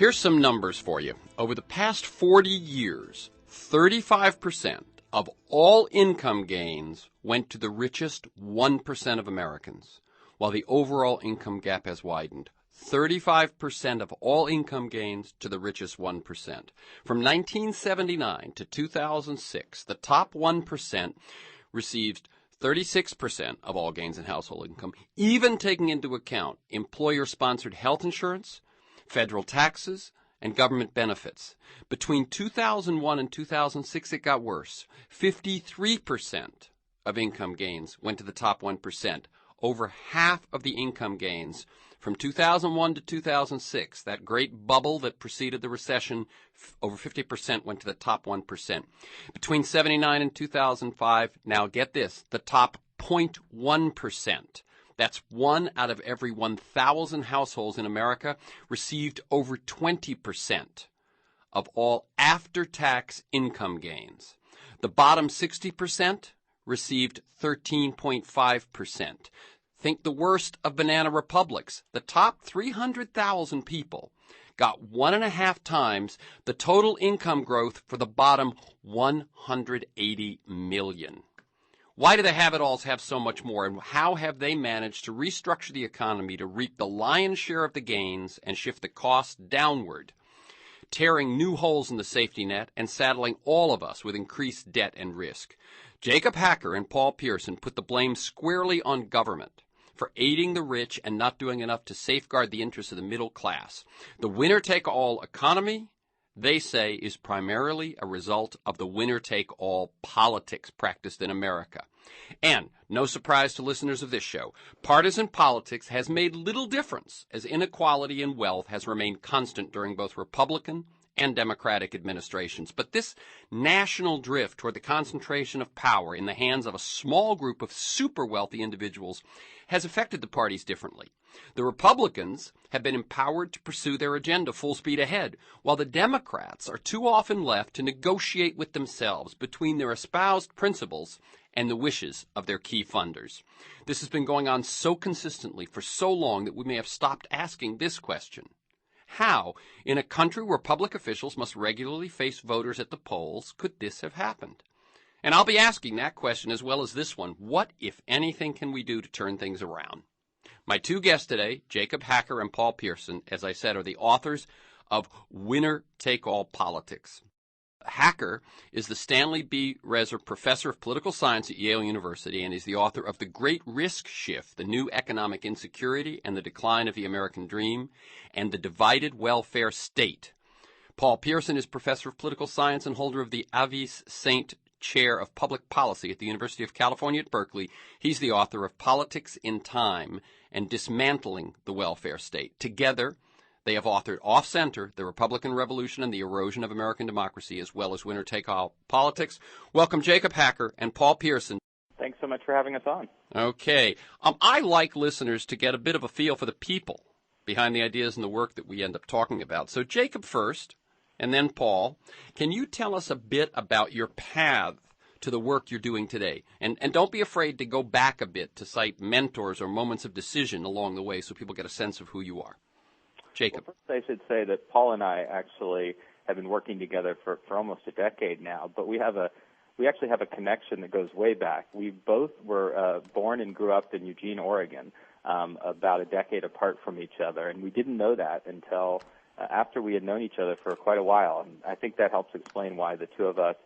Here's some numbers for you. Over the past 40 years, 35% of all income gains went to the richest 1% of Americans, while the overall income gap has widened. 35% of all income gains to the richest 1%. From 1979 to 2006, the top 1% received 36% of all gains in household income, even taking into account employer-sponsored health insurance, federal taxes, and government benefits. Between 2001 and 2006, it got worse. 53% of income gains went to the top 1%. Over half of the income gains from 2001 to 2006, that great bubble that preceded the recession, over 50% went to the top 1%. Between 79 and 2005, now get this, the top 0.1%. That's 1 out of every 1,000 households in America received over 20% of all after-tax income gains. The bottom 60% received 13.5%. Think the worst of banana republics. The top 300,000 people got 1.5 times the total income growth for the bottom 180 million. Why do the have-it-alls have so much more, and how have they managed to restructure the economy to reap the lion's share of the gains and shift the costs downward, tearing new holes in the safety net and saddling all of us with increased debt and risk? Jacob Hacker and Paul Pierson put the blame squarely on government for aiding the rich and not doing enough to safeguard the interests of the middle class. The winner-take-all economy, they say, is primarily a result of the winner-take-all politics practiced in America. And, no surprise to listeners of this show, partisan politics has made little difference as inequality in wealth has remained constant during both Republican and Democratic administrations. But this national drift toward the concentration of power in the hands of a small group of super wealthy individuals has affected the parties differently. The Republicans have been empowered to pursue their agenda full speed ahead, while the Democrats are too often left to negotiate with themselves between their espoused principles and the wishes of their key funders. This has been going on so consistently for so long that we may have stopped asking this question. How, in a country where public officials must regularly face voters at the polls, could this have happened? And I'll be asking that question as well as this one. What, if anything, can we do to turn things around? My two guests today, Jacob Hacker and Paul Pierson, as I said, are the authors of Winner-Take-All Politics. Hacker is the Stanley B. Resor Professor of Political Science at Yale University and is the author of The Great Risk Shift, The New Economic Insecurity and the Decline of the American Dream, and The Divided Welfare State. Paul Pierson is Professor of Political Science and holder of the Avice Saint Chair of Public Policy at the University of California at Berkeley. He's the author of Politics in Time and Dismantling the Welfare State. Together, they have authored Off-Center, The Republican Revolution and the Erosion of American Democracy, as well as Winner-Take-All Politics. Welcome, Jacob Hacker and Paul Pierson. Thanks so much for having us on. Okay. I like listeners to get a bit of a feel for the people behind the ideas and the work that we end up talking about. So, Jacob first, and then Paul. Can you tell us a bit about your path to the work you're doing today? And don't be afraid to go back a bit to cite mentors or moments of decision along the way so people get a sense of who you are. Jacob. Well, first I should say that Paul and I actually have been working together for almost a decade now, but we actually have a connection that goes way back. We both were born and grew up in Eugene, Oregon, about a decade apart from each other, and we didn't know that until after we had known each other for quite a while. And I think that helps explain why the two of us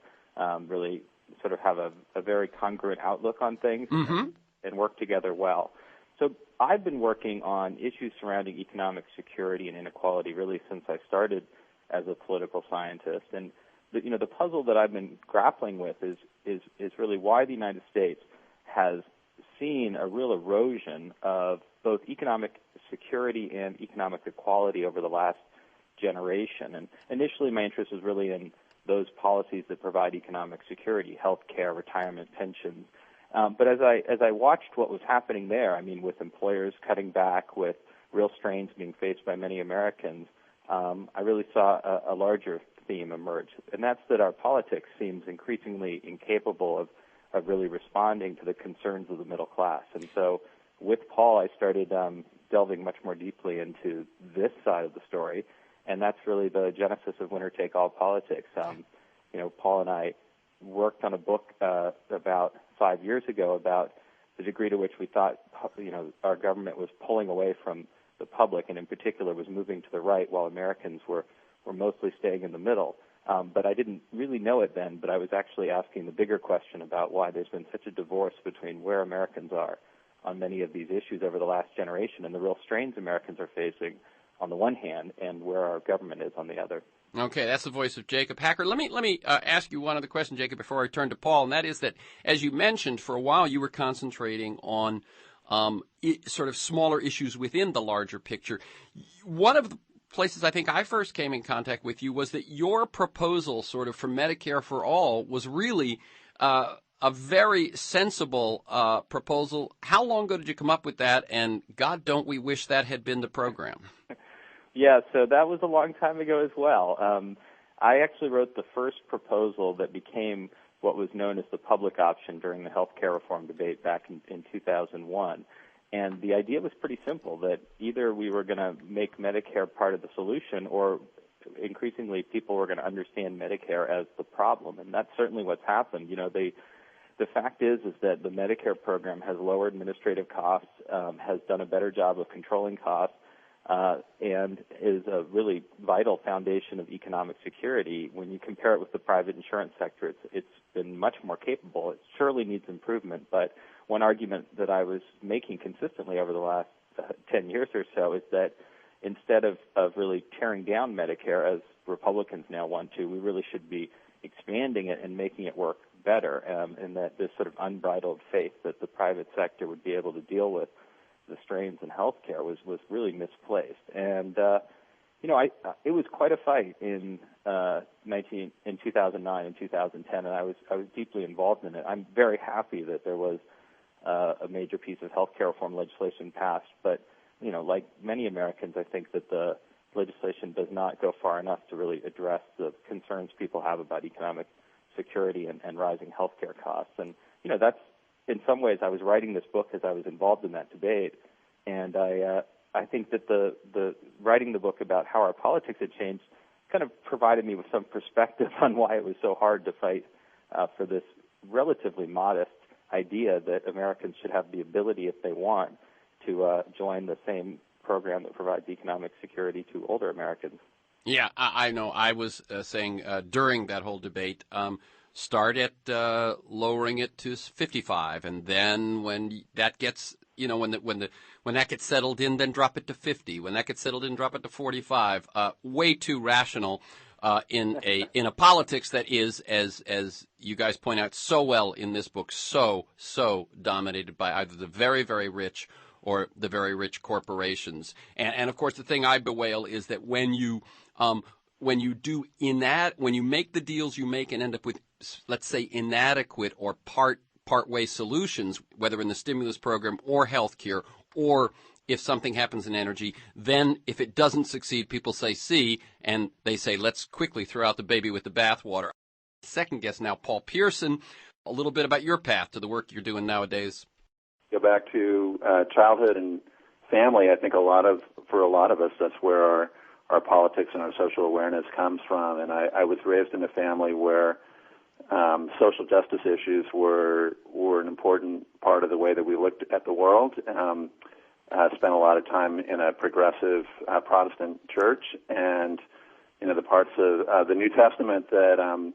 really sort of have a very congruent outlook on things and work together well. So I've been working on issues surrounding economic security and inequality really since I started as a political scientist. And the puzzle that I've been grappling with is really why the United States has seen a real erosion of both economic security and economic equality over the last generation. And initially my interest was really in those policies that provide economic security, health care, retirement, pensions. But as I watched what was happening there, I mean, with employers cutting back, with real strains being faced by many Americans, I really saw a larger theme emerge, and that's that our politics seems increasingly incapable of really responding to the concerns of the middle class. And so with Paul, I started delving much more deeply into this side of the story And that's really the genesis of winner-take-all politics. Paul and I worked on a book about 5 years ago about the degree to which we thought, our government was pulling away from the public, and in particular was moving to the right, while Americans were mostly staying in the middle. But I didn't really know it then, but I was actually asking the bigger question about why there's been such a divorce between where Americans are on many of these issues over the last generation and the real strains Americans are facing on the one hand and where our government is on the other. Okay, that's the voice of Jacob Hacker. Let me ask you one other question, Jacob, before I turn to Paul, and that is that, as you mentioned, for a while you were concentrating on sort of smaller issues within the larger picture. One of the places I think I first came in contact with you was that your proposal sort of for Medicare for All was really a very sensible proposal. How long ago did you come up with that, and God, don't we wish that had been the program? Yeah, so that was a long time ago as well. I actually wrote the first proposal that became what was known as the public option during the health care reform debate back in 2001. And the idea was pretty simple, that either we were going to make Medicare part of the solution, or increasingly people were going to understand Medicare as the problem. And that's certainly what's happened. The fact is that the Medicare program has lower administrative costs, has done a better job of controlling costs, and is a really vital foundation of economic security. When you compare it with the private insurance sector, it's been much more capable. It surely needs improvement, but one argument that I was making consistently over the last 10 years or so is that instead of really tearing down Medicare, as Republicans now want to, we really should be expanding it and making it work better, and that this sort of unbridled faith that the private sector would be able to deal with the strains in healthcare was really misplaced. And it was quite a fight in 2009 and 2010, and I was deeply involved in it. I'm very happy that there was a major piece of healthcare reform legislation passed, but like many Americans, I think that the legislation does not go far enough to really address the concerns people have about economic security and rising healthcare costs. And that's, in some ways, I was writing this book as I was involved in that debate, and I think that the writing the book about how our politics had changed kind of provided me with some perspective on why it was so hard to fight for this relatively modest idea that Americans should have the ability, if they want, to join the same program that provides economic security to older Americans. Yeah, I know. I was saying during that whole debate, start at lowering it to 55, and then when that gets, when that gets settled in, then drop it to 50. When that gets settled in, drop it to 45. Way too rational in a politics that is, as you guys point out so well in this book, so dominated by either the very, very rich or the very rich corporations. And of course, the thing I bewail is that when you make the deals you make and end up with, let's say, inadequate or part-way solutions, whether in the stimulus program or healthcare, or if something happens in energy, then if it doesn't succeed, people say, see, and they say, let's quickly throw out the baby with the bathwater. Second guest now, Paul Pierson, a little bit about your path to the work you're doing nowadays. Go back to childhood and family. I think for a lot of us, that's where our politics and our social awareness comes from. And I was raised in a family where social justice issues were an important part of the way that we looked at the world. Spent a lot of time in a progressive Protestant church, and the parts of the New Testament that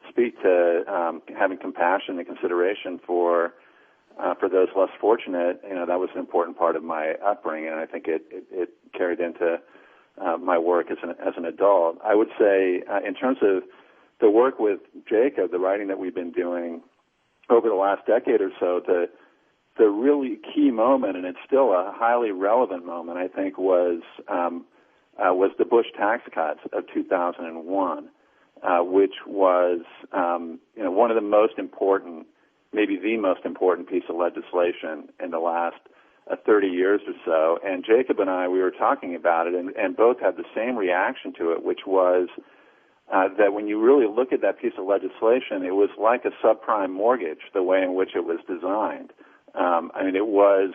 speak to having compassion and consideration for those less fortunate. That was an important part of my upbringing, and I think it carried into my work as an adult. I would say, in terms of the work with Jacob, the writing that we've been doing over the last decade or so, the really key moment, and it's still a highly relevant moment, I think, was the Bush tax cuts of 2001, which was one of the most important, maybe the most important piece of legislation in the last 30 years or so. And Jacob and I, we were talking about it, and both had the same reaction to it, which was that when you really look at that piece of legislation, it was like a subprime mortgage, the way in which it was designed. It was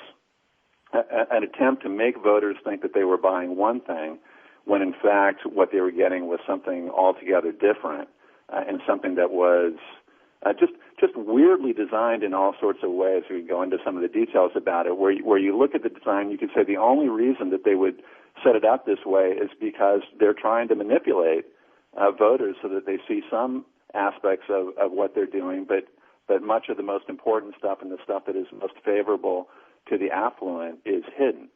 an attempt to make voters think that they were buying one thing when in fact what they were getting was something altogether different, and something that was just weirdly designed in all sorts of ways. We could go into some of the details about it, where you look at the design, you could say the only reason that they would set it up this way is because they're trying to manipulate voters so that they see some aspects of what they're doing, but much of the most important stuff and the stuff that is most favorable to the affluent is hidden.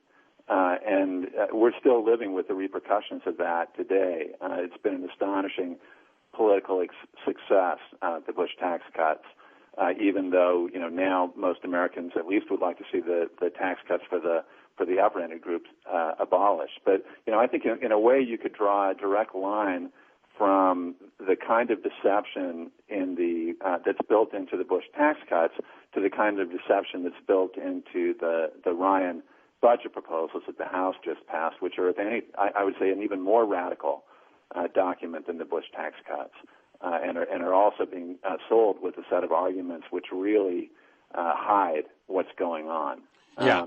And we're still living with the repercussions of that today. It's been an astonishing political success, the Bush tax cuts, even though, now most Americans at least would like to see the tax cuts for the upper-ended groups abolished. But, I think in a way you could draw a direct line from the kind of deception that's built into the Bush tax cuts to the kind of deception that's built into the Ryan budget proposals that the House just passed, which are, I would say, an even more radical document than the Bush tax cuts, and are also being sold with a set of arguments which really hide what's going on. Yeah.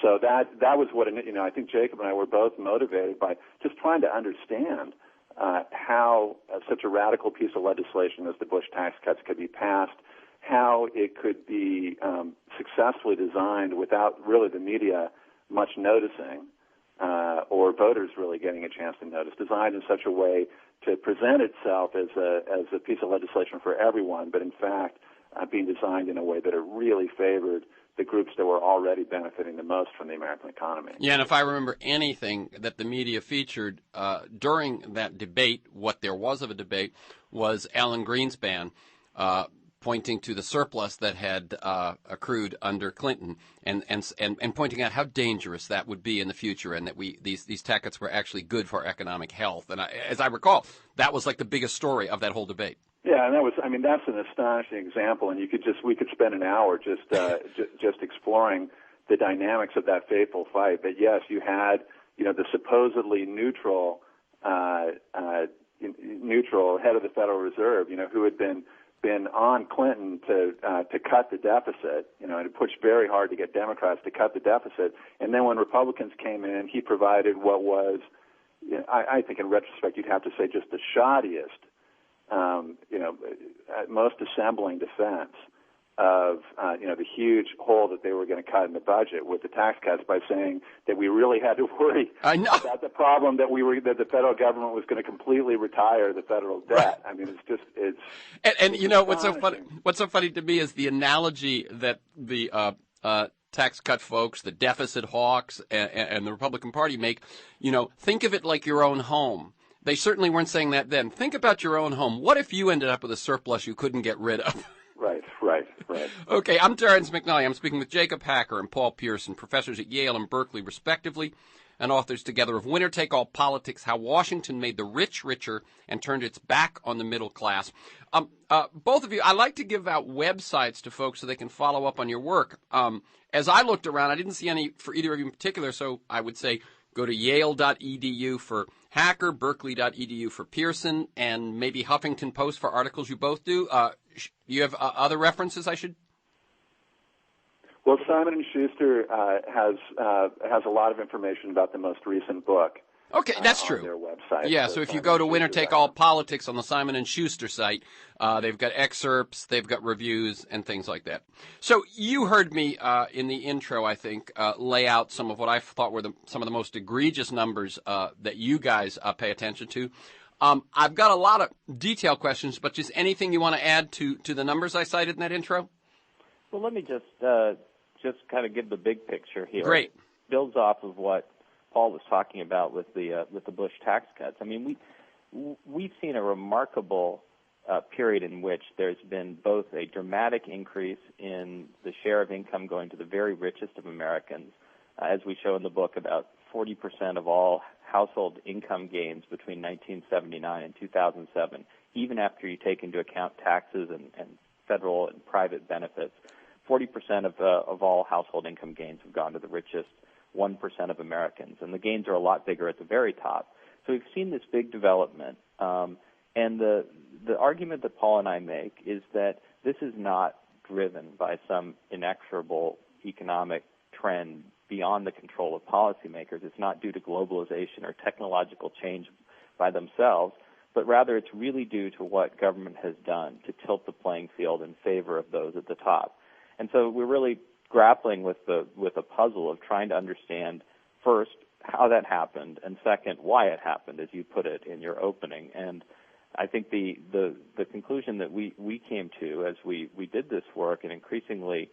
So that was what I think Jacob and I were both motivated by just trying to understand how such a radical piece of legislation as the Bush tax cuts could be passed, how it could be successfully designed without really the media much noticing, or voters really getting a chance to notice, designed in such a way to present itself as a piece of legislation for everyone, but in fact being designed in a way that it really favored the groups that were already benefiting the most from the American economy. Yeah, and if I remember anything that the media featured during that debate, what there was of a debate, was Alan Greenspan pointing to the surplus that had accrued under Clinton, and pointing out how dangerous that would be in the future, and that these tax cuts were actually good for economic health. And as I recall, that was like the biggest story of that whole debate. Yeah, and that's an astonishing example, and we could spend an hour just exploring the dynamics of that fateful fight. But yes, you had the supposedly neutral head of the Federal Reserve, who had been on Clinton to cut the deficit, and it pushed very hard to get Democrats to cut the deficit. And then when Republicans came in, he provided what was, I think in retrospect you'd have to say just the shoddiest, most assembling defense of the huge hole that they were going to cut in the budget with the tax cuts, by saying that we really had to worry about the problem that the federal government was going to completely retire the federal debt. I mean, what's so funny to me is the analogy that the tax cut folks, the deficit hawks, and the Republican Party make. Think of it like your own home. They certainly weren't saying that then. Think about your own home. What if you ended up with a surplus you couldn't get rid of? Right. Okay, I'm Terrence McNally. I'm speaking with Jacob Hacker and Paul Pierson, professors at Yale and Berkeley, respectively, and authors together of Winner Take All Politics, How Washington Made the Rich Richer and Turned Its Back on the Middle Class. Both of you, I like to give out websites to folks so they can follow up on your work. As I looked around, I didn't see any for either of you in particular, so I would say go to yale.edu for Hacker, berkeley.edu for Pierson, and maybe Huffington Post for articles you both do. You have other references I should? Well, Simon & Schuster has a lot of information about the most recent book. Okay, that's true. On their website. Yeah, so if you go to Winner Take All Politics on the Simon & Schuster site, they've got excerpts, they've got reviews, and things like that. So you heard me in the intro, I think, lay out some of what I thought were some of the most egregious numbers that you guys pay attention to. I've got a lot of detailed questions, but just anything you want to add to the numbers I cited in that intro? Well, let me just kind of give the big picture here. Great. It builds off of what Paul was talking about with the Bush tax cuts. I mean, we've seen a remarkable period in which there's been both a dramatic increase in the share of income going to the very richest of Americans, as we show in the book. About 40% of all household income gains between 1979 and 2007, even after you take into account taxes and federal and private benefits, 40% of all household income gains have gone to the richest 1% of Americans, and the gains are a lot bigger at the very top. So we've seen this big development, and the argument that Paul and I make is that this is not driven by some inexorable economic trend beyond the control of policymakers. It's not due to globalization or technological change by themselves, but rather it's really due to what government has done to tilt the playing field in favor of those at the top. And so we're really grappling with a puzzle of trying to understand, first, how that happened, and second, why it happened, as you put it in your opening. And I think the conclusion that we came to as we did this work and increasingly,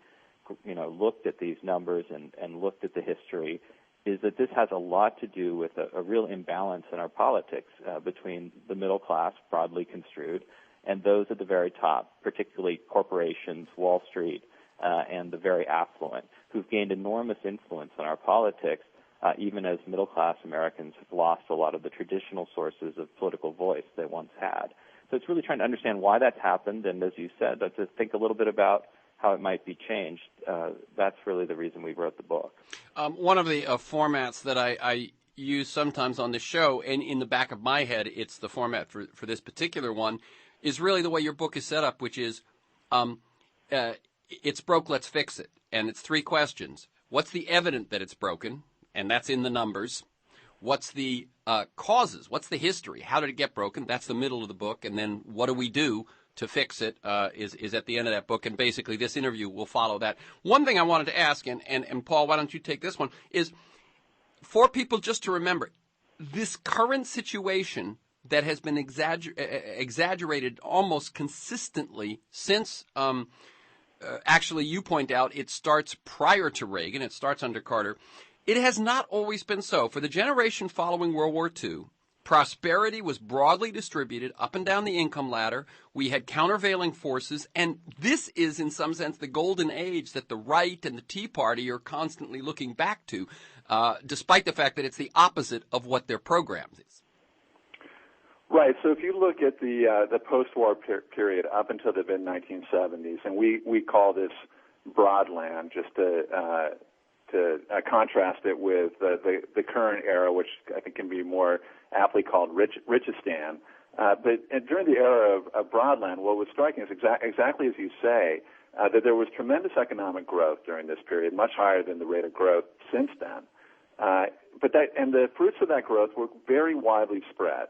looked at these numbers and looked at the history, is that this has a lot to do with a real imbalance in our politics between the middle class, broadly construed, and those at the very top, particularly corporations, Wall Street, and the very affluent, who've gained enormous influence on our politics, even as middle-class Americans have lost a lot of the traditional sources of political voice they once had. So it's really trying to understand why that's happened, and as you said, to think a little bit about how it might be changed. That's really the reason we wrote the book. One of the formats that I use sometimes on this show, and in the back of my head, it's the format for this particular one, is really the way your book is set up, which is it's broke, let's fix it. And it's three questions. What's the evidence that it's broken? And that's in the numbers. What's the causes? What's the history? How did it get broken? That's the middle of the book. And then what do we do to fix it is at the end of that book. And basically this interview will follow that. One thing I wanted to ask, and Paul, why don't you take this one, is for people just to remember, this current situation that has been exaggerated almost consistently since actually you point out it starts prior to Reagan, it starts under Carter. It has not always been so. For the generation following World War II, prosperity was broadly distributed up and down the income ladder. We had countervailing forces, and this is, in some sense, the golden age that the right and the Tea Party are constantly looking back to, despite the fact that it's the opposite of what their program is. Right. So if you look at the post-war period up until the mid-1970s, and we call this broadland, just to contrast it with the current era, which I think can be more aptly called Richistan. But during the era of broadland, what was striking is exactly as you say, that there was tremendous economic growth during this period, much higher than the rate of growth since then. And the fruits of that growth were very widely spread.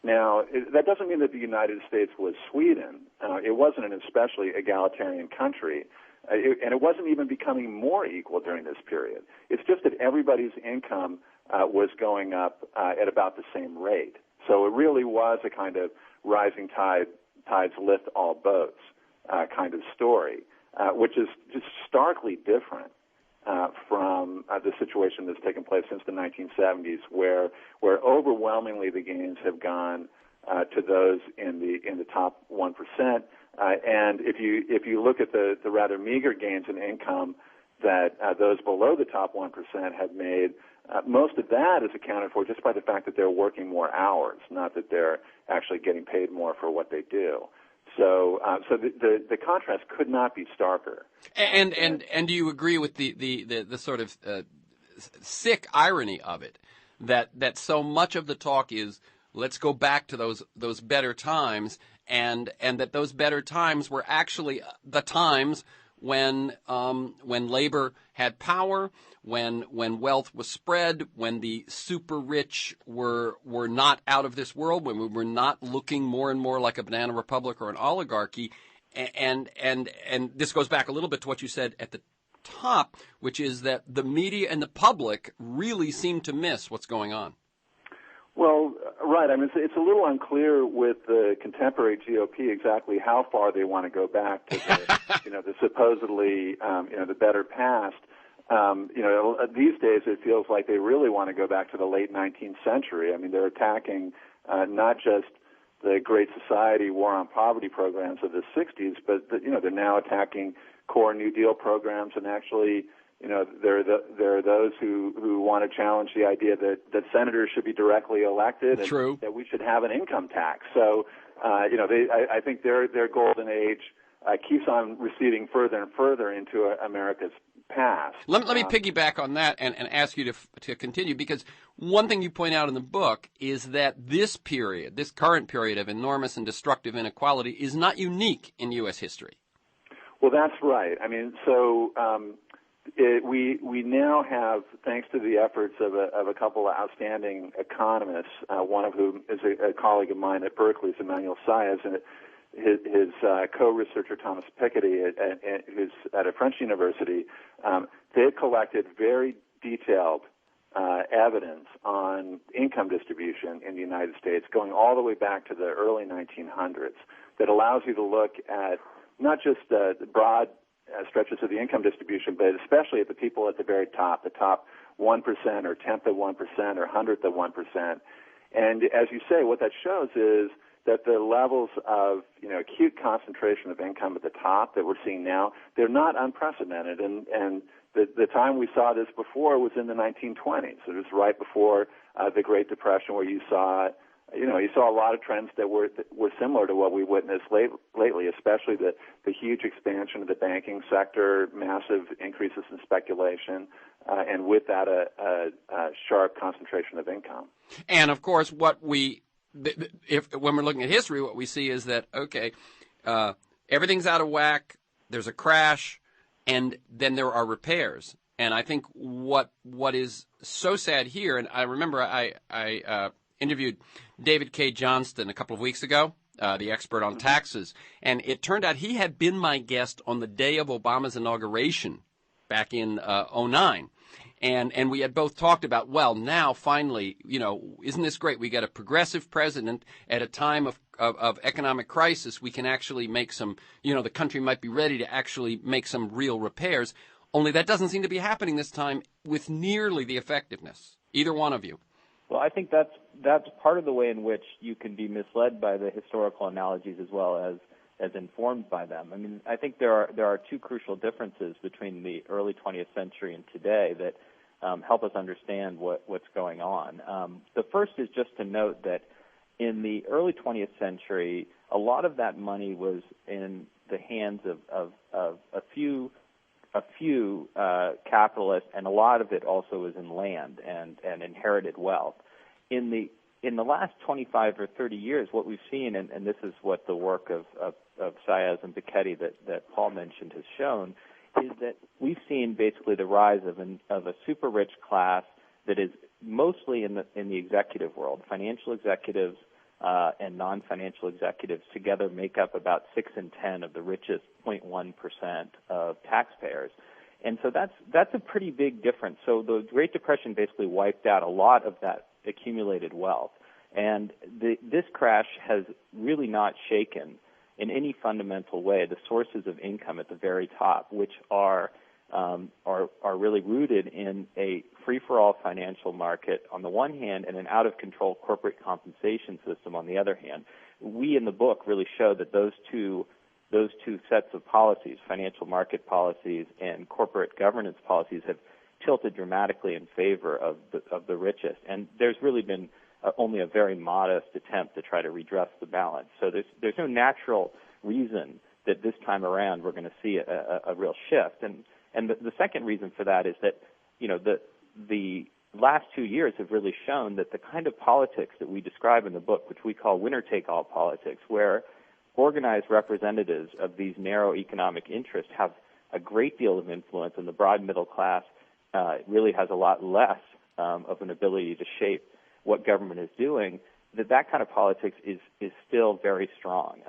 Now, that doesn't mean that the United States was Sweden. It wasn't an especially egalitarian country. And it wasn't even becoming more equal during this period. It's just that everybody's income was going up at about the same rate. So it really was a kind of rising tides lift all boats kind of story, which is just starkly different from the situation that's taken place since the 1970s, where overwhelmingly the gains have gone to those in the top 1%. And if you look at the rather meager gains in income that those below the top 1% have made, most of that is accounted for just by the fact that they're working more hours, not that they're actually getting paid more for what they do. So the contrast could not be starker. And do you agree with the sort of sick irony of it, that so much of the talk is let's go back to those better times, and that those better times were actually the times when labor had power, when wealth was spread, when the super rich were not out of this world, when we were not looking more and more like a banana republic or an oligarchy, and this goes back a little bit to what you said at the top, which is that the media and the public really seem to miss what's going on. Well, right. I mean, it's a little unclear with the contemporary GOP exactly how far they want to go back to the, the supposedly, the better past. These days it feels like they really want to go back to the late 19th century. I mean, they're attacking not just the Great Society War on Poverty programs of the 60s, but they're now attacking core New Deal programs, and actually, there are those who want to challenge the idea that senators should be directly elected, and True. that we should have an income tax. So, I think their golden age keeps on receding further and further into America's past. Let me piggyback on that and ask you to continue, because one thing you point out in the book is that this current period of enormous and destructive inequality is not unique in U.S. history. Well, that's right. I mean, so we now have, thanks to the efforts of a couple of outstanding economists, one of whom is a colleague of mine at Berkeley, Emmanuel Saez, and his co-researcher Thomas Piketty, who's at a French university. They've collected very detailed evidence on income distribution in the United States, going all the way back to the early 1900s, that allows you to look at not just the broad stretches of the income distribution, but especially at the people at the very top, the top 1% or 10th of 1% or 100th of 1%. And as you say, what that shows is that the levels of acute concentration of income at the top that we're seeing now, they're not unprecedented. And the time we saw this before was in the 1920s. It was right before the Great Depression, where you saw a lot of trends that were similar to what we witnessed lately, especially the huge expansion of the banking sector, massive increases in speculation, and with that a sharp concentration of income. And of course, when we're looking at history, what we see is that everything's out of whack. There's a crash, and then there are repairs. And I think what is so sad here, and I remember I interviewed David K. Johnston a couple of weeks ago, the expert on taxes, and it turned out he had been my guest on the day of Obama's inauguration back in 2009. And we had both talked about, well, now finally, isn't this great? We got a progressive president at a time of economic crisis. We can actually make some, the country might be ready to actually make some real repairs. Only that doesn't seem to be happening this time with nearly the effectiveness. Either one of you. Well, I think that's part of the way in which you can be misled by the historical analogies as well as informed by them. I mean, I think there are two crucial differences between the early 20th century and today that help us understand what's going on. The first is just to note that in the early 20th century, a lot of that money was in the hands of a few capitalists, and a lot of it also was in land and inherited wealth. In the last 25 or 30 years, what we've seen, and this is what the work of Saez and Piketty that Paul mentioned has shown, is that we've seen basically the rise of a super rich class that is mostly in the executive world. Financial executives and non-financial executives together make up about 6 in 10 of the richest 0.1% of taxpayers. And so that's a pretty big difference. So the Great Depression basically wiped out a lot of that accumulated wealth. And this crash has really not shaken in any fundamental way the sources of income at the very top, which are really rooted in a free-for-all financial market on the one hand and an out-of-control corporate compensation system on the other hand. We in the book really show that those two sets of policies, financial market policies and corporate governance policies, have tilted dramatically in favor of the richest. And there's really been only a very modest attempt to try to redress the balance. So there's no natural reason that this time around we're going to see a real shift. And the second reason for that is that, the last 2 years have really shown that the kind of politics that we describe in the book, which we call winner-take-all politics, where organized representatives of these narrow economic interests have a great deal of influence, and the broad middle class really has a lot less of an ability to shape what government is doing, that kind of politics is still very strong.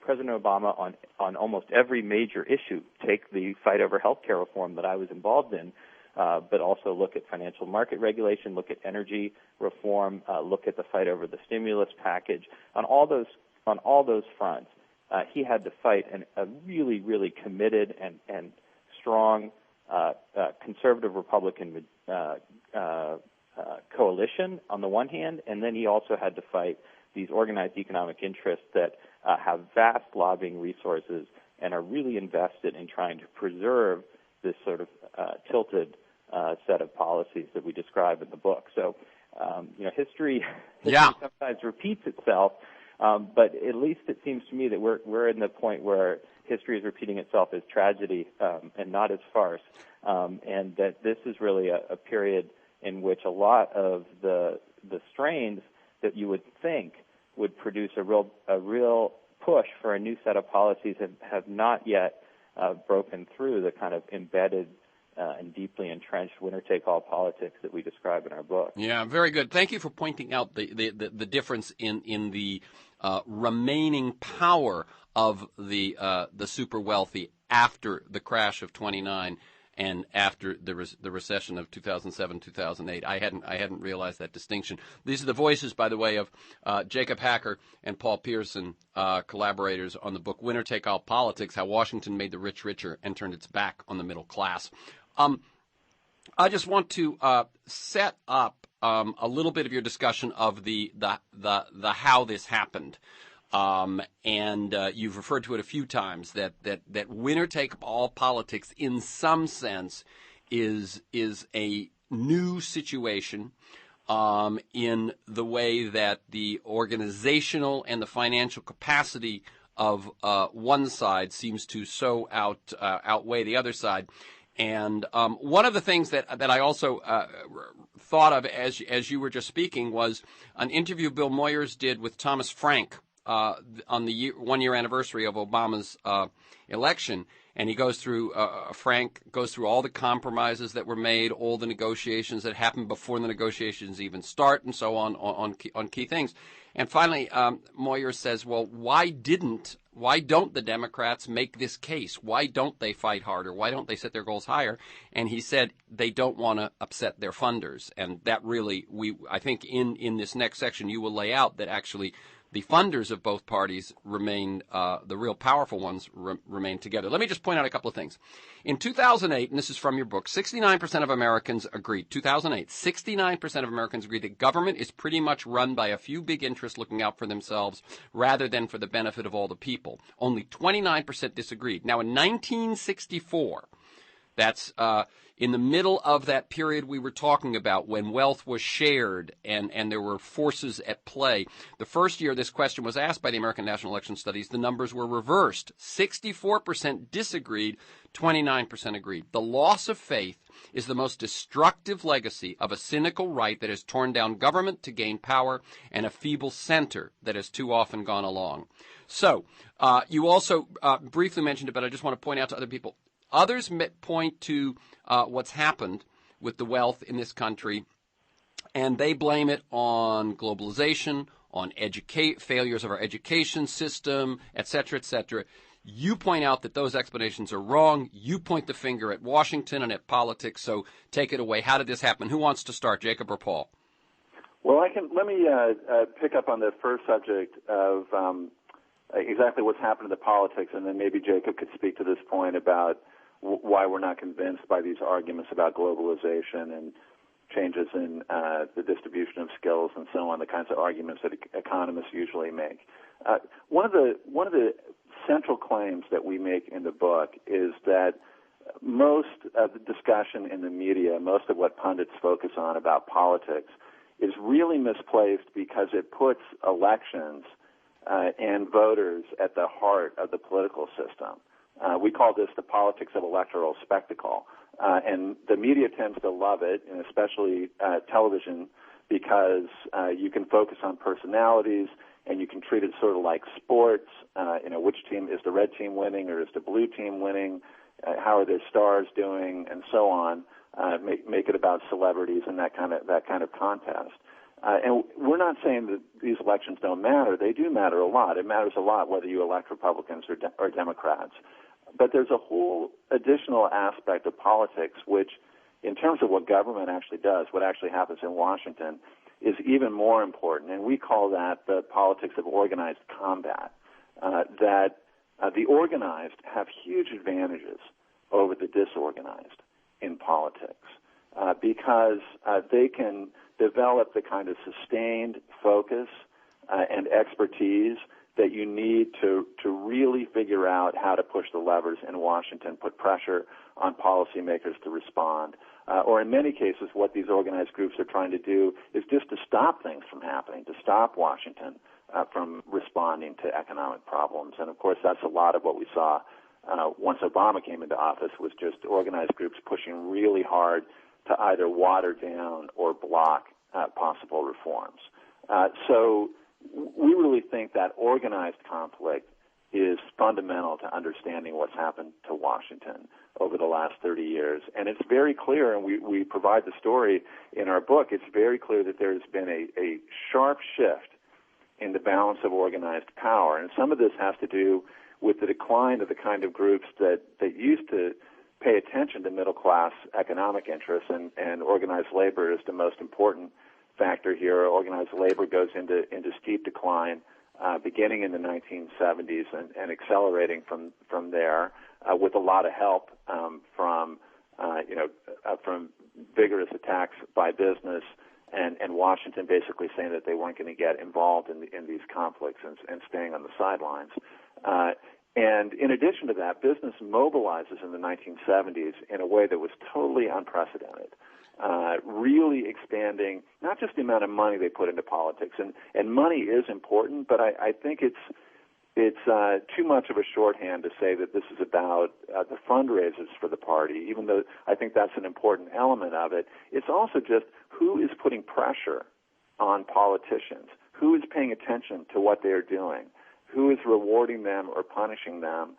President Obama on almost every major issue, take the fight over health care reform that I was involved in, but also look at financial market regulation, look at energy reform, look at the fight over the stimulus package. On all those fronts, he had to fight a really, really committed and strong conservative Republican coalition on the one hand, and then he also had to fight these organized economic interests that have vast lobbying resources and are really invested in trying to preserve this sort of tilted set of policies that we describe in the book. So, history sometimes repeats itself, but at least it seems to me that we're in the point where history is repeating itself as tragedy and not as farce, and that this is really a period in which a lot of the strains that you would think would produce a real push for a new set of policies have not yet broken through the kind of embedded and deeply entrenched winner-take-all politics that we describe in our book. Yeah, very good. Thank you for pointing out the difference in the remaining power of the super wealthy after the crash of '29 and after the recession of 2007, 2008. I hadn't realized that distinction. These are the voices, by the way, of Jacob Hacker and Paul Pierson, collaborators on the book Winner Take All Politics: How Washington Made the Rich Richer and Turned Its Back on the Middle Class. I just want to set up a little bit of your discussion of the how this happened. And you've referred to it a few times that winner-take-all politics, in some sense, is a new situation in the way that the organizational and the financial capacity of one side seems to so outweigh the other side. And one of the things that I also thought of as you were just speaking was an interview Bill Moyers did with Thomas Frank on the 1-year anniversary of Obama's election, and he goes through Frank goes through all the compromises that were made, all the negotiations that happened before the negotiations even start, and so on key things. And finally, Moyers says, "Well, why don't the Democrats make this case? Why don't they fight harder? Why don't they set their goals higher?" And he said they don't want to upset their funders. And that really, I think in this next section, you will lay out that actually the funders of both parties remain, the real powerful ones remain together. Let me just point out a couple of things. In 2008, and this is from your book, 69% of Americans agreed, 2008, 69% of Americans agreed that government is pretty much run by a few big interests looking out for themselves rather than for the benefit of all the people. Only 29% disagreed. Now, in 1964, that's in the middle of that period we were talking about when wealth was shared and there were forces at play. The first year this question was asked by the American National Election Studies, the numbers were reversed. 64% disagreed, 29% agreed. The loss of faith is the most destructive legacy of a cynical right that has torn down government to gain power and a feeble center that has too often gone along. So you also briefly mentioned it, but I just want to point out to other people, others point to what's happened with the wealth in this country, and they blame it on globalization, on failures of our education system, et cetera, et cetera. You point out that those explanations are wrong. You point the finger at Washington and at politics, so take it away. How did this happen? Who wants to start, Jacob or Paul? Well, let me pick up on the first subject of exactly what's happened to the politics, and then maybe Jacob could speak to this point about why we're not convinced by these arguments about globalization and changes in the distribution of skills and so on, the kinds of arguments that economists usually make. One of the central claims that we make in the book is that most of the discussion in the media, most of what pundits focus on about politics, is really misplaced because it puts elections and voters at the heart of the political system. We call this the politics of electoral spectacle. And the media tends to love it, and especially television, because you can focus on personalities and you can treat it sort of like sports. Which team is the red team winning or is the blue team winning? How are their stars doing, and so on? Make it about celebrities and that kind of contest. And we're not saying that these elections don't matter. They do matter a lot. It matters a lot whether you elect Republicans or Democrats. But there's a whole additional aspect of politics which, in terms of what government actually does, what actually happens in Washington, is even more important. And we call that the politics of organized combat. That the organized have huge advantages over the disorganized in politics because they can develop the kind of sustained focus and expertise that you need to really figure out how to push the levers in Washington, put pressure on policymakers to respond. Or in many cases, what these organized groups are trying to do is just to stop things from happening, to stop Washington from responding to economic problems. And, of course, that's a lot of what we saw once Obama came into office, was just organized groups pushing really hard to either water down or block possible reforms. So we really think that organized conflict is fundamental to understanding what's happened to Washington over the last 30 years. And it's very clear, and we provide the story in our book, it's very clear that there's been a sharp shift in the balance of organized power. And some of this has to do with the decline of the kind of groups that used to pay attention to middle-class economic interests, and organized labor is the most important factor here. Organized labor goes into steep decline beginning in the 1970s and accelerating from there with a lot of help from vigorous attacks by business and Washington basically saying that they weren't going to get involved in these conflicts and staying on the sidelines. And in addition to that, business mobilizes in the 1970s in a way that was totally unprecedented, really expanding not just the amount of money they put into politics, and money is important, but I think it's too much of a shorthand to say that this is about the fundraisers for the party, even though I think that's an important element of it. It's also just who is putting pressure on politicians, who is paying attention to what they're doing, who is rewarding them or punishing them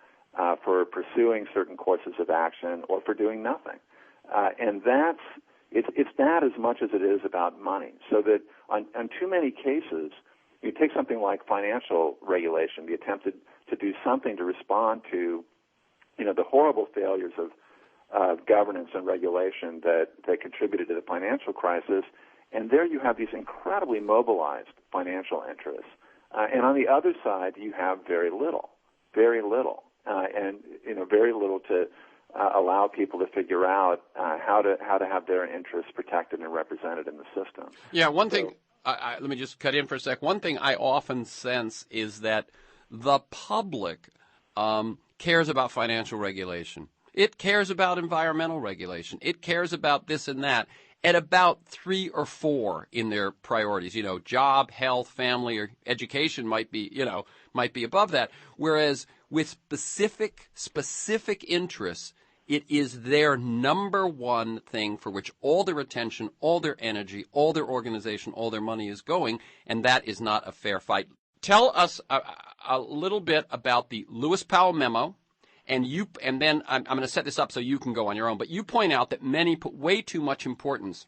for pursuing certain courses of action or for doing nothing. And it's that as much as it is about money. So that on too many cases, you take something like financial regulation, the attempt to do something to respond to, the horrible failures of governance and regulation that contributed to the financial crisis. And there you have these incredibly mobilized financial interests. And on the other side, you have very little, and very little to allow people to figure out how to have their interests protected and represented in the system. Yeah, one thing. Let me just cut in for a sec. One thing I often sense is that the public cares about financial regulation. It cares about environmental regulation. It cares about this and that at about 3 or 4 in their priorities. Job, health, family, or education might be above that. Whereas with specific interests, it is their number one thing for which all their attention, all their energy, all their organization, all their money is going, and that is not a fair fight. Tell us a little bit about the Lewis Powell memo, and then I'm going to set this up so you can go on your own, but you point out that many put way too much importance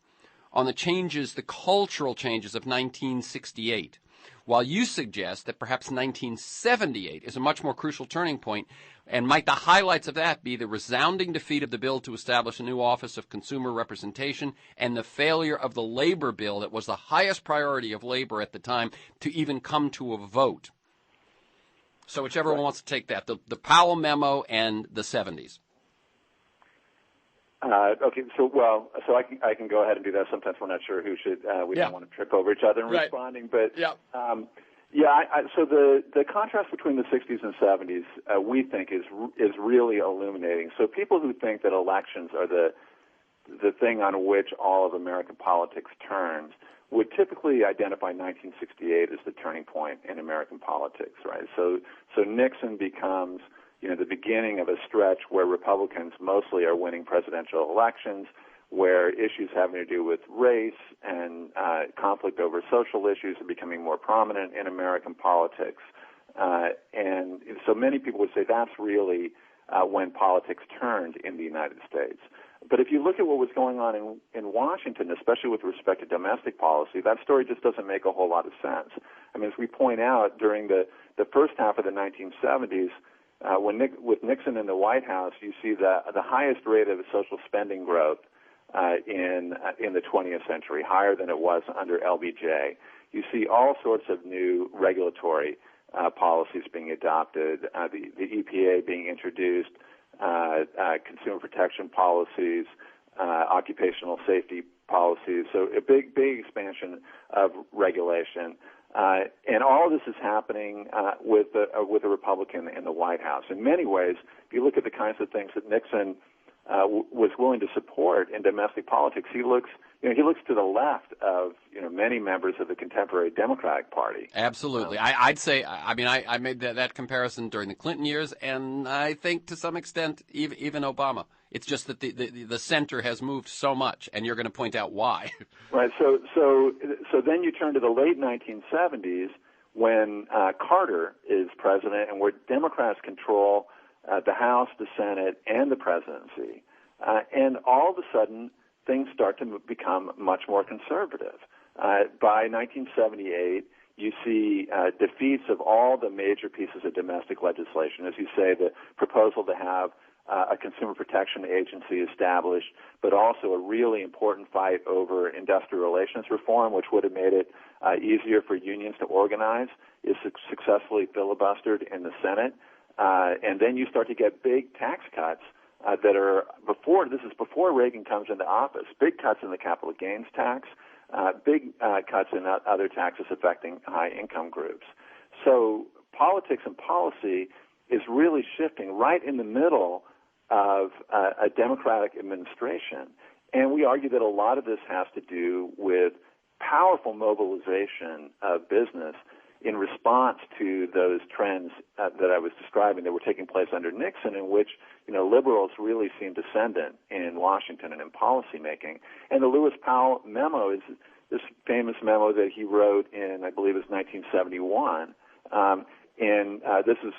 on the cultural changes of 1968, while you suggest that perhaps 1978 is a much more crucial turning point. And might the highlights of that be the resounding defeat of the bill to establish a new Office of Consumer Representation and the failure of the labor bill that was the highest priority of labor at the time to even come to a vote? So whichever one wants to take that, the Powell memo and the 70s. Okay, so I can go ahead and do that. Sometimes we're not sure who should. We don't want to trip over each other in responding, but so the contrast between the 60s and 70s, we think is really illuminating. So people who think that elections are the thing on which all of American politics turns would typically identify 1968 as the turning point in American politics, right? So Nixon becomes the beginning of a stretch where Republicans mostly are winning presidential elections, where issues having to do with race and conflict over social issues are becoming more prominent in American politics. And so many people would say that's really when politics turned in the United States. But if you look at what was going on in Washington, especially with respect to domestic policy, that story just doesn't make a whole lot of sense. I mean, as we point out, during the first half of the 1970s, with Nixon in the White House, you see the highest rate of social spending growth in the 20th century, higher than it was under LBJ. You see all sorts of new regulatory policies being adopted, the EPA being introduced, consumer protection policies, occupational safety policies. So a big expansion of regulation. And all of this is happening with a Republican in the White House. In many ways, if you look at the kinds of things that Nixon was willing to support in domestic politics, he looks to the left of many members of the contemporary Democratic Party. Absolutely, I'd say. I mean, I made that comparison during the Clinton years, and I think to some extent even Obama. It's just that the center has moved so much, and you're going to point out why. Right. So then you turn to the late 1970s, when Carter is president and where Democrats control the House, the Senate, and the presidency. And all of a sudden, things start to become much more conservative. By 1978, you see defeats of all the major pieces of domestic legislation. As you say, the proposal to have a consumer protection agency established, but also a really important fight over industrial relations reform, which would have made it easier for unions to organize, is successfully filibustered in the Senate. And then you start to get big tax cuts that are this is before Reagan comes into office, big cuts in the capital gains tax, big cuts in other taxes affecting high-income groups. So politics and policy is really shifting right in the middle of a Democratic administration. And we argue that a lot of this has to do with powerful mobilization of business in response to those trends that I was describing that were taking place under Nixon, in which liberals really seemed ascendant in Washington and in policymaking. And the Lewis Powell memo is this famous memo that he wrote in, I believe, it was 1971. And this is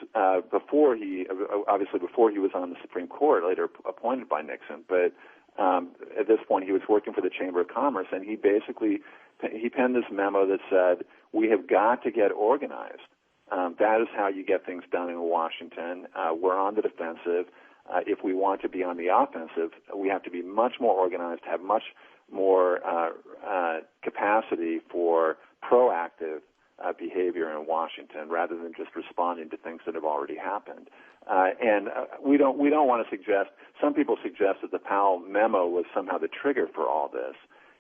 before he was on the Supreme Court, later appointed by Nixon. But at this point, he was working for the Chamber of Commerce, and he penned this memo that said, we have got to get organized. That is how you get things done in Washington. We're on the defensive. If we want to be on the offensive, we have to be much more organized, have much more capacity for proactive behavior in Washington rather than just responding to things that have already happened. And we don't want to suggest. Some people suggest that the Powell memo was somehow the trigger for all this,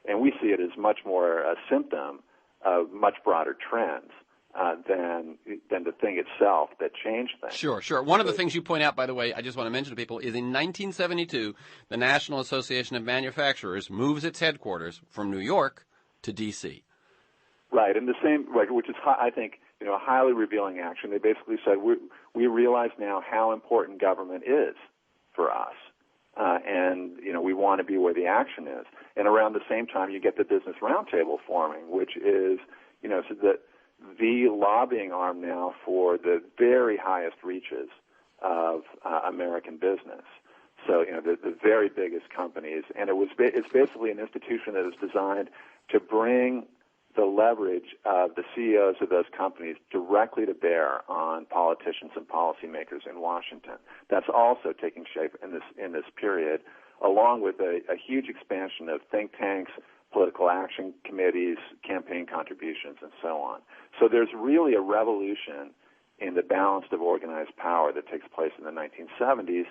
and we see it as much more a symptom of much broader trends than the thing itself that changed things. Sure. One of the things you point out, by the way, I just want to mention to people, is in 1972, the National Association of Manufacturers moves its headquarters from New York to D.C. Right, and the same, which is, I think, a highly revealing action. They basically said, we realize now how important government is for us, and we want to be where the action is. And around the same time, you get the Business Roundtable forming, which is, so that the lobbying arm now for the very highest reaches of American business. So, the very biggest companies, and it's basically an institution that is designed to bring the leverage of the CEOs of those companies directly to bear on politicians and policymakers in Washington. That's also taking shape in this period, along with a huge expansion of think tanks, political action committees, campaign contributions, and so on. So there's really a revolution in the balance of organized power that takes place in the 1970s,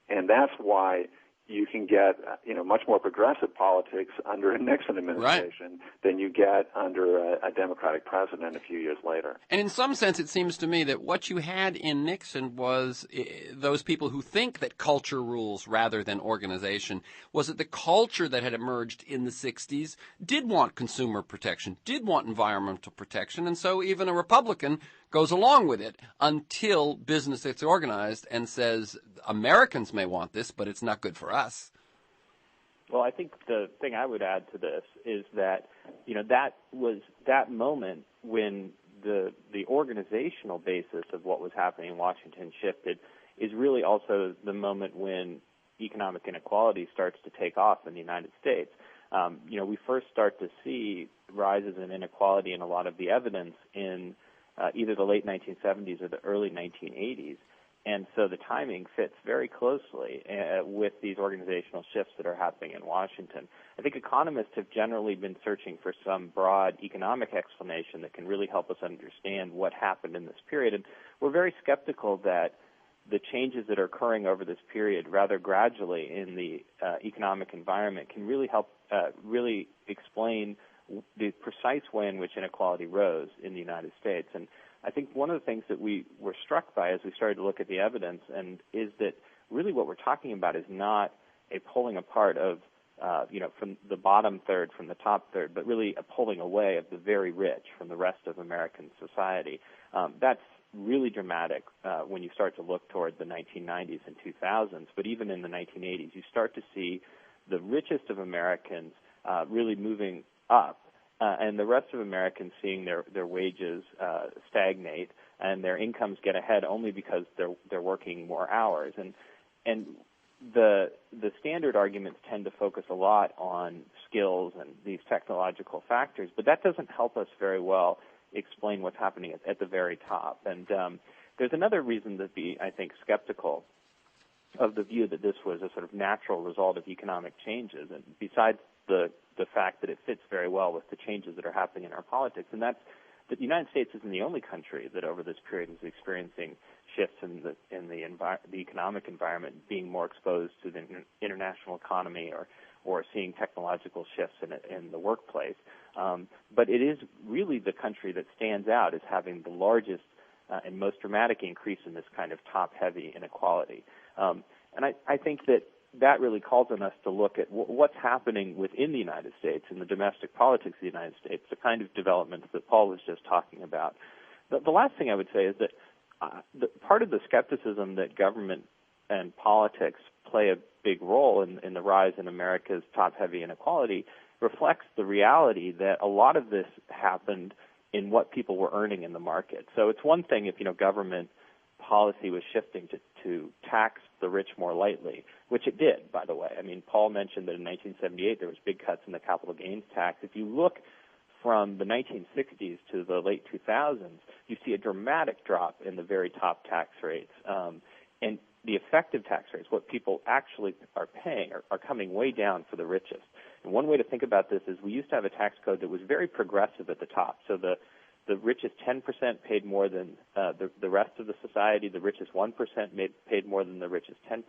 and that's why you can get, much more progressive politics under a Nixon administration than you get under a Democratic president a few years later. And in some sense, it seems to me that what you had in Nixon was those people who think that culture rules rather than organization, was that the culture that had emerged in the 60s did want consumer protection, did want environmental protection, and so even a Republican goes along with it until business gets organized and says, Americans may want this, but it's not good for us. Well, I think the thing I would add to this is that, that was that moment when the organizational basis of what was happening in Washington shifted, is really also the moment when economic inequality starts to take off in the United States. We first start to see rises in inequality in a lot of the evidence in either the late 1970s or the early 1980s. And so the timing fits very closely with these organizational shifts that are happening in Washington. I think economists have generally been searching for some broad economic explanation that can really help us understand what happened in this period. And we're very skeptical that the changes that are occurring over this period rather gradually in the economic environment can really help really explain the precise way in which inequality rose in the United States. And I think one of the things that we were struck by as we started to look at the evidence is that really what we're talking about is not a pulling apart of, from the bottom third, from the top third, but really a pulling away of the very rich from the rest of American society. That's really dramatic when you start to look toward the 1990s and 2000s, but even in the 1980s, you start to see the richest of Americans really moving up and the rest of Americans seeing their wages stagnate and their incomes get ahead only because they're working more hours. And the standard arguments tend to focus a lot on skills and these technological factors, but that doesn't help us very well explain what's happening at the very top. And there's another reason to be, I think, skeptical of the view that this was a sort of natural result of economic changes, and besides the fact that it fits very well with the changes that are happening in our politics, and that's that the United States isn't the only country that over this period is experiencing shifts in the economic environment, being more exposed to the international economy or seeing technological shifts in the workplace. But it is really the country that stands out as having the largest and most dramatic increase in this kind of top-heavy inequality. And I think that really calls on us to look at what's happening within the United States in the domestic politics of the United States, the kind of developments that Paul was just talking about. The last thing I would say is that part of the skepticism that government and politics play a big role in the rise in America's top-heavy inequality reflects the reality that a lot of this happened in what people were earning in the market. So it's one thing if, government policy was shifting to tax the rich more lightly, which it did, by the way. I mean, Paul mentioned that in 1978 there was big cuts in the capital gains tax. If you look from the 1960s to the late 2000s, you see a dramatic drop in the very top tax rates. And the effective tax rates, what people actually are paying, are coming way down for the richest. And one way to think about this is we used to have a tax code that was very progressive at the top. So the richest 10% paid more than the rest of the society. The richest 1% paid more than the richest 10%.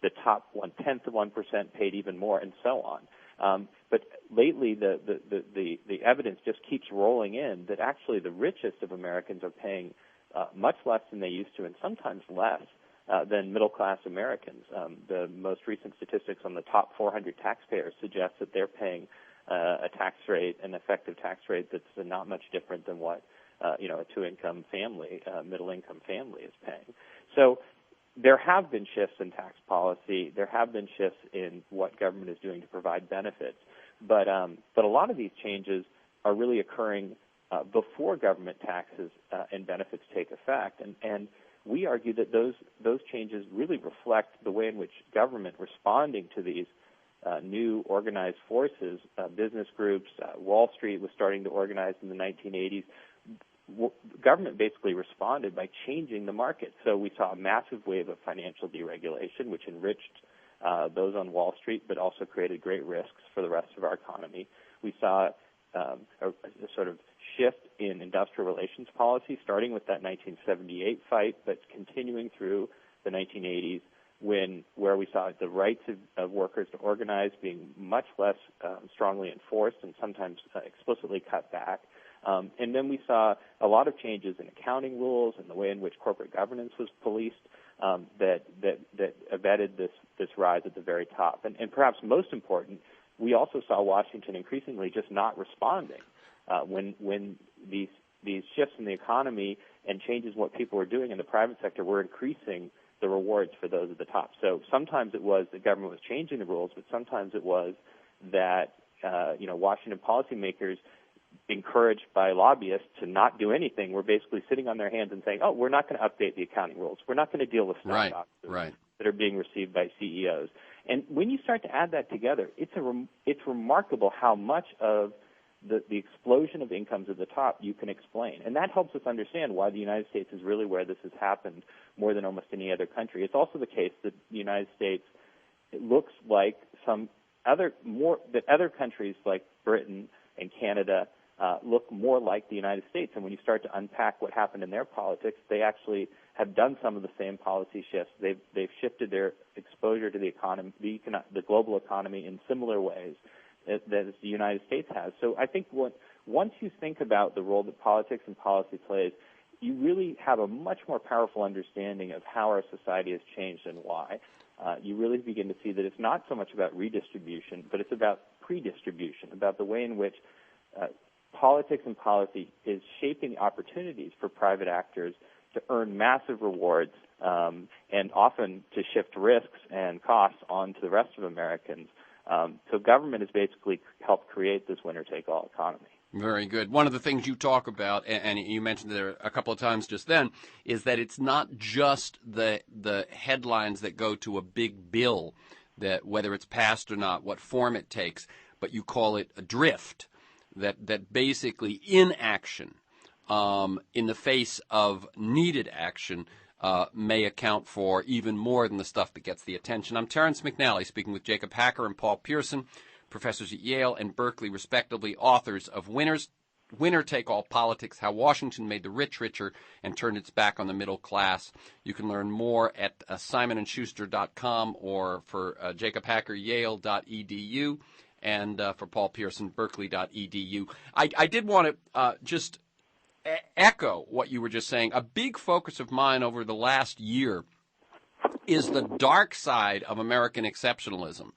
The top 1/10 of 1% paid even more, and so on. But lately, the evidence just keeps rolling in that actually the richest of Americans are paying much less than they used to, and sometimes less than middle-class Americans. The most recent statistics on the top 400 taxpayers suggest that they're paying a tax rate, an effective tax rate that's not much different than what a two-income family, middle-income family is paying. So there have been shifts in tax policy. There have been shifts in what government is doing to provide benefits. But a lot of these changes are really occurring before government taxes and benefits take effect. And we argue that those changes really reflect the way in which government responding to these new organized forces, business groups, Wall Street was starting to organize in the 1980s. Government basically responded by changing the market. So we saw a massive wave of financial deregulation, which enriched those on Wall Street, but also created great risks for the rest of our economy. We saw a sort of shift in industrial relations policy, starting with that 1978 fight, but continuing through the 1980s, where we saw the rights of workers to organize being much less strongly enforced and sometimes explicitly cut back. And then we saw a lot of changes in accounting rules and the way in which corporate governance was policed that abetted this rise at the very top. And perhaps most important, we also saw Washington increasingly just not responding when these shifts in the economy and changes in what people were doing in the private sector were increasing the rewards for those at the top. So sometimes it was the government was changing the rules, but sometimes it was that Washington policymakers, encouraged by lobbyists to not do anything, were basically sitting on their hands and saying, "Oh, we're not going to update the accounting rules. We're not going to deal with stock options that are being received by CEOs." And when you start to add that together, it's remarkable how much of the explosion of incomes at the top you can explain. And that helps us understand why the United States is really where this has happened more than almost any other country. It's also the case that the United States, it looks like other countries like Britain and Canada look more like the United States. And when you start to unpack what happened in their politics, they actually have done some of the same policy shifts. They've shifted their exposure to the economy, the global economy, in similar ways that the United States has. So I think once you think about the role that politics and policy plays, you really have a much more powerful understanding of how our society has changed and why. You really begin to see that it's not so much about redistribution, but it's about predistribution, about the way in which politics and policy is shaping opportunities for private actors to earn massive rewards and often to shift risks and costs onto the rest of Americans So government has basically helped create this winner-take-all economy. Very good. One of the things you talk about, and you mentioned there a couple of times just then, is that it's not just the headlines that go to a big bill, that whether it's passed or not, what form it takes, but you call it a drift, that basically inaction in the face of needed action may account for even more than the stuff that gets the attention. I'm Terrence McNally, speaking with Jacob Hacker and Paul Pierson, professors at Yale and Berkeley, respectively, authors of Winner Take All Politics, How Washington Made the Rich Richer and Turned Its Back on the Middle Class. You can learn more at simonandschuster.com, or for Jacob Hacker, yale.edu, and for Paul Pierson, berkeley.edu. I did want to just echo what you were just saying. A big focus of mine over the last year is the dark side of American exceptionalism.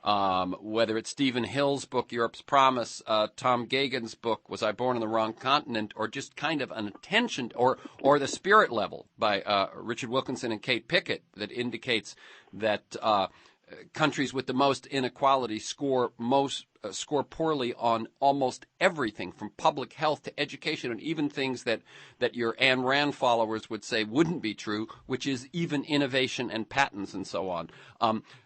Whether it's Stephen Hill's book, Europe's Promise, Tom Gagan's book, Was I Born on the Wrong Continent, or just kind of an attention, or The Spirit Level by Richard Wilkinson and Kate Pickett, that indicates that countries with the most inequality score poorly on almost everything, from public health to education, and even things that your Ayn Rand followers would say wouldn't be true, which is even innovation and patents and so on.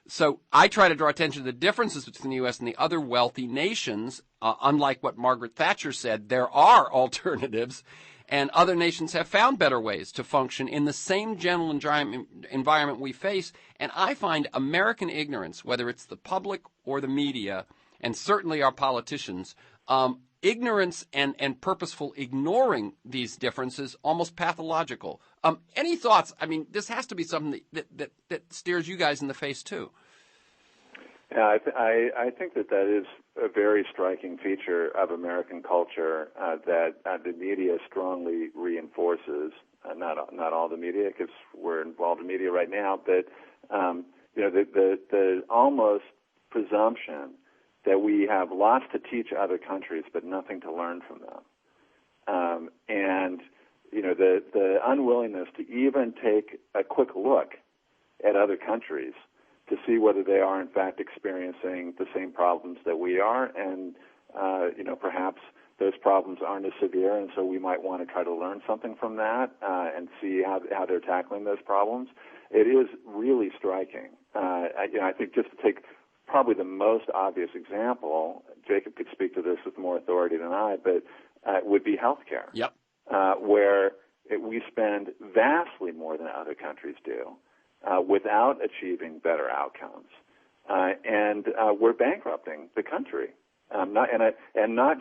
So I try to draw attention to the differences between the U.S. and the other wealthy nations. Unlike what Margaret Thatcher said, there are alternatives, and other nations have found better ways to function in the same general environment we face. And I find American ignorance, whether it's the public or the media, and certainly our politicians, ignorance and purposeful ignoring these differences almost pathological. Any thoughts? I mean, this has to be something that stares you guys in the face, too. Yeah, I think that is a very striking feature of American culture that the media strongly reinforces. Not all the media, because we're involved in media right now, but the almost presumption that we have lots to teach other countries but nothing to learn from them, and the unwillingness to even take a quick look at other countries to see whether they are in fact experiencing the same problems that we are, and perhaps those problems aren't as severe, and so we might want to try to learn something from that and see how they're tackling those problems. It is really striking. I think, just to take probably the most obvious example, Jacob could speak to this with more authority than I, but would be healthcare. Yep. Where we spend vastly more than other countries do without achieving better outcomes, and we're bankrupting the country. Not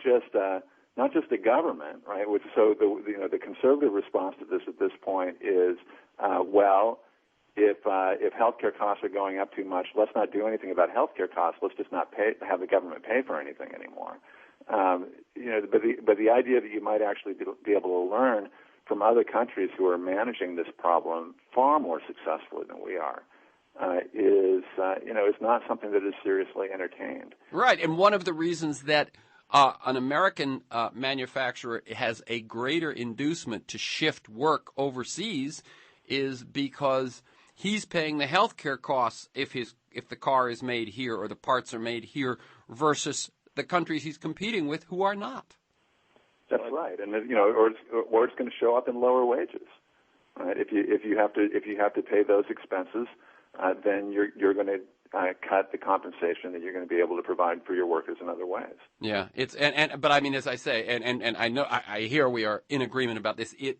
just the government, right? So the conservative response to this at this point is, if healthcare costs are going up too much, let's not do anything about healthcare costs. Let's just not have the government pay for anything anymore. But the idea that you might actually be able to learn from other countries who are managing this problem far more successfully than we are is not something that is seriously entertained. Right, and one of the reasons that an American manufacturer has a greater inducement to shift work overseas is because he's paying the health care costs if the car is made here or the parts are made here versus the countries he's competing with who are not. That's right, and or it's going to show up in lower wages. Right? If you have to pay those expenses, then you're going to cut the compensation that you're going to be able to provide for your workers in other ways. Yeah, but I mean, as I say, and I know I hear we are in agreement about this. It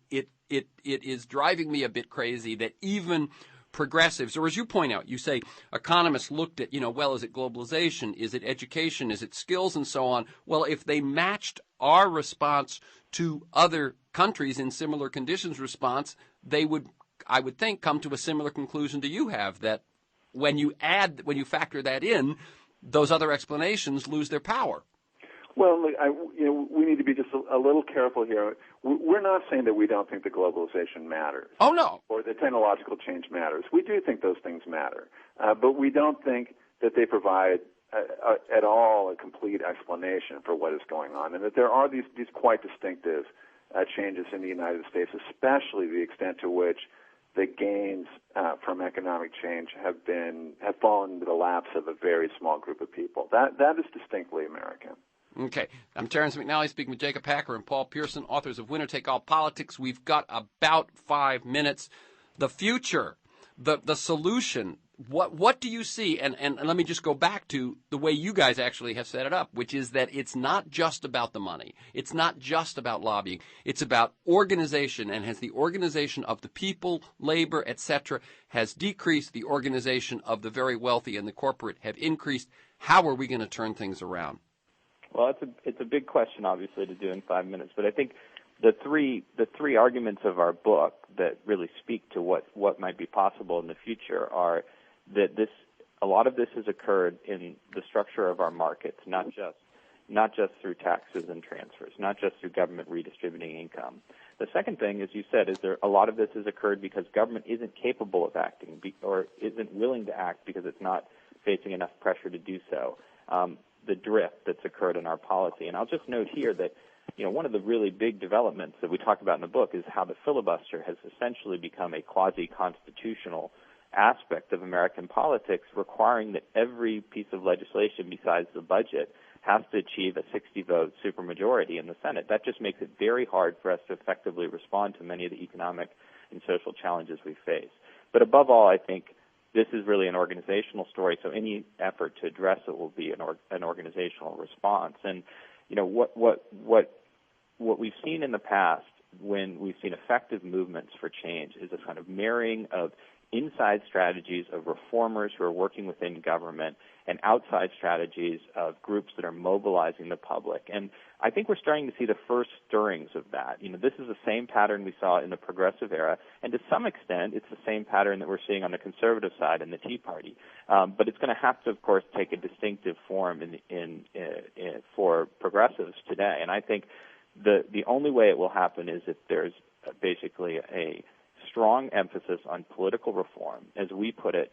is driving me a bit crazy that even progressives, or as you point out, you say economists looked at, is it globalization, is it education, is it skills, and so on. Well, if they matched our response to other countries in similar conditions response, they would, I would think, come to a similar conclusion to you have, that when you factor that in, those other explanations lose their power. Well, we need to be just a little careful here. We're not saying that we don't think that globalization matters. Oh, no. Or that technological change matters. We do think those things matter. But we don't think that they provide at all a complete explanation for what is going on, and that there are these quite distinctive changes in the United States, especially the extent to which the gains from economic change have fallen into the laps of a very small group of people. That is distinctly American. Okay. I'm Terrence McNally speaking with Jacob Hacker and Paul Pierson, authors of Winner Take All Politics. We've got about 5 minutes. The future, the solution, what do you see? And let me just go back to the way you guys actually have set it up, which is that it's not just about the money. It's not just about lobbying. It's about organization. And has the organization of the people, labor, etc., has decreased, the organization of the very wealthy and the corporate have increased, how are we going to turn things around? Well, it's a big question, obviously, to do in 5 minutes. But I think the three arguments of our book that really speak to what might be possible in the future are that a lot of this has occurred in the structure of our markets, not just through taxes and transfers, not just through government redistributing income. The second thing, as you said, is a lot of this has occurred because government isn't capable of acting or isn't willing to act because it's not facing enough pressure to do so. The drift that's occurred in our policy. And I'll just note here that, one of the really big developments that we talk about in the book is how the filibuster has essentially become a quasi-constitutional aspect of American politics, requiring that every piece of legislation besides the budget has to achieve a 60-vote supermajority in the Senate. That just makes it very hard for us to effectively respond to many of the economic and social challenges we face. But above all, I think this is really an organizational story, so any effort to address it will be an organizational response. And what we've seen in the past when we've seen effective movements for change is a kind of marrying of inside strategies of reformers who are working within government and outside strategies of groups that are mobilizing the public. And I think we're starting to see the first stirrings of that. This is the same pattern we saw in the progressive era, and to some extent, it's the same pattern that we're seeing on the conservative side in the Tea Party. But it's going to have to, of course, take a distinctive form for progressives today. And I think the only way it will happen is if there's basically a strong emphasis on political reform, as we put it,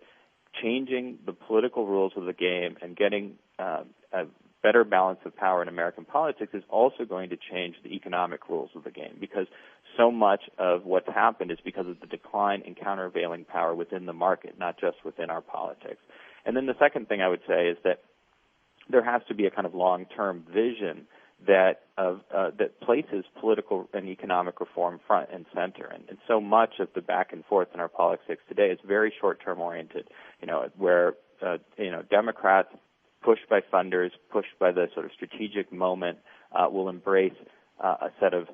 changing the political rules of the game and getting a better balance of power in American politics is also going to change the economic rules of the game, because so much of what's happened is because of the decline in countervailing power within the market, not just within our politics. And then the second thing I would say is that there has to be a kind of long-term vision that places political and economic reform front and center. And so much of the back and forth in our politics today is very short-term oriented, where Democrats, pushed by funders, pushed by the sort of strategic moment, will embrace a set of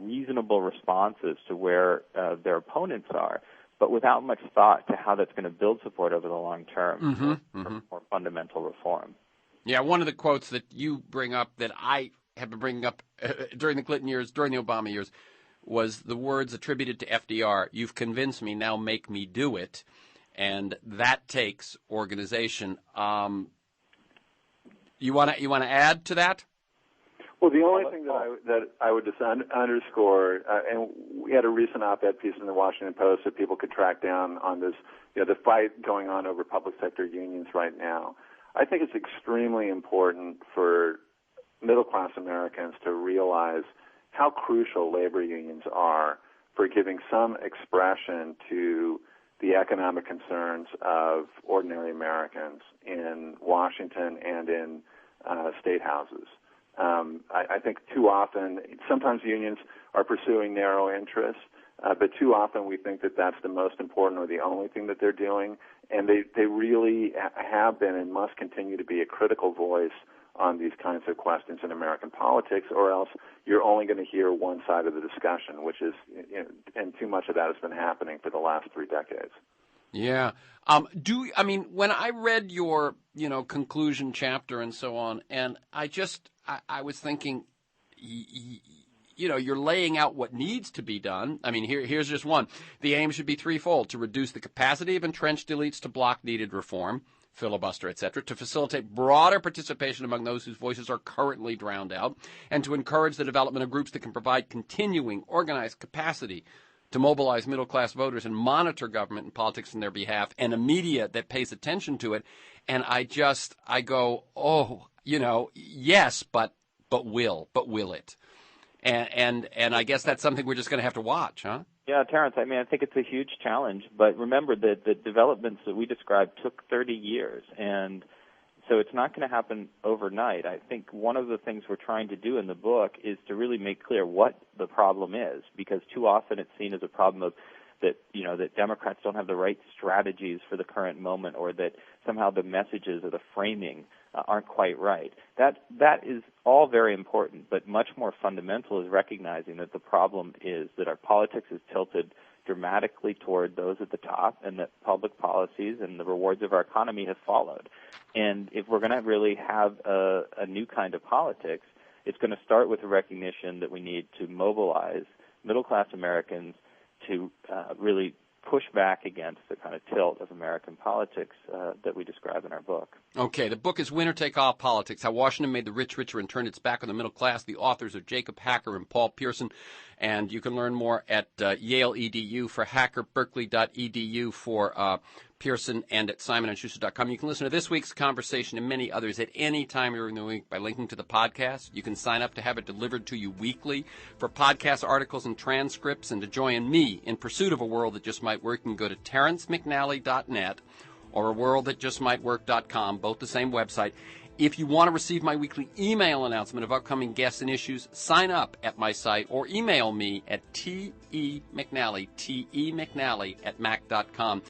reasonable responses to where their opponents are, but without much thought to how that's going to build support over the long term for more fundamental reform. Yeah, one of the quotes that you bring up that I have been bringing up during the Clinton years, during the Obama years, was the words attributed to FDR, "You've convinced me, now make me do it." And that takes organization. You want to add to that? Well, the only thing that I would just underscore, and we had a recent op-ed piece in the Washington Post that people could track down on this, the fight going on over public sector unions right now. I think it's extremely important for middle-class Americans to realize how crucial labor unions are for giving some expression to the economic concerns of ordinary Americans in Washington and in state houses. I think too often, sometimes unions are pursuing narrow interests, but too often we think that that's the most important or the only thing that they're doing, and they really have been and must continue to be a critical voice on these kinds of questions in American politics, or else you're only going to hear one side of the discussion, which is, and too much of that has been happening for the last 3 decades. Yeah. When I read your, conclusion chapter and so on, and I was thinking, you're laying out what needs to be done. I mean, here's just one. The aim should be threefold: to reduce the capacity of entrenched elites to block needed reform, filibuster, etc., to facilitate broader participation among those whose voices are currently drowned out, and to encourage the development of groups that can provide continuing organized capacity to mobilize middle-class voters and monitor government and politics in their behalf, and a media that pays attention to it. And I go, yes, but will it? And I guess that's something we're just going to have to watch, huh? Yeah, Terrence, I mean, I think it's a huge challenge, but remember that the developments that we described took 30 years, and so it's not going to happen overnight. I think one of the things we're trying to do in the book is to really make clear what the problem is, because too often it's seen as a problem of that Democrats don't have the right strategies for the current moment, or that somehow the messages or the framing aren't quite right. That is all very important, but much more fundamental is recognizing that the problem is that our politics is tilted dramatically toward those at the top, and that public policies and the rewards of our economy have followed. And if we're going to really have a new kind of politics, it's going to start with the recognition that we need to mobilize middle-class Americans to really push back against the kind of tilt of American politics that we describe in our book. Okay, the book is Winner Take All Politics, How Washington Made the Rich Richer and Turned Its Back on the Middle Class. The authors are Jacob Hacker and Paul Pierson, and you can learn more at Yale EDU for Hacker, Berkeley.edu for Pierson, and at SimonandSchuster.com. You can listen to this week's conversation and many others at any time during the week by linking to the podcast. You can sign up to have it delivered to you weekly. For podcast articles and transcripts, and to join me in pursuit of a world that just might work, you can go to TerrenceMcNally.net or aworldthatjustmightwork.com, both the same website. If you want to receive my weekly email announcement of upcoming guests and issues, sign up at my site or email me at temcnally, temcnally@mac.com.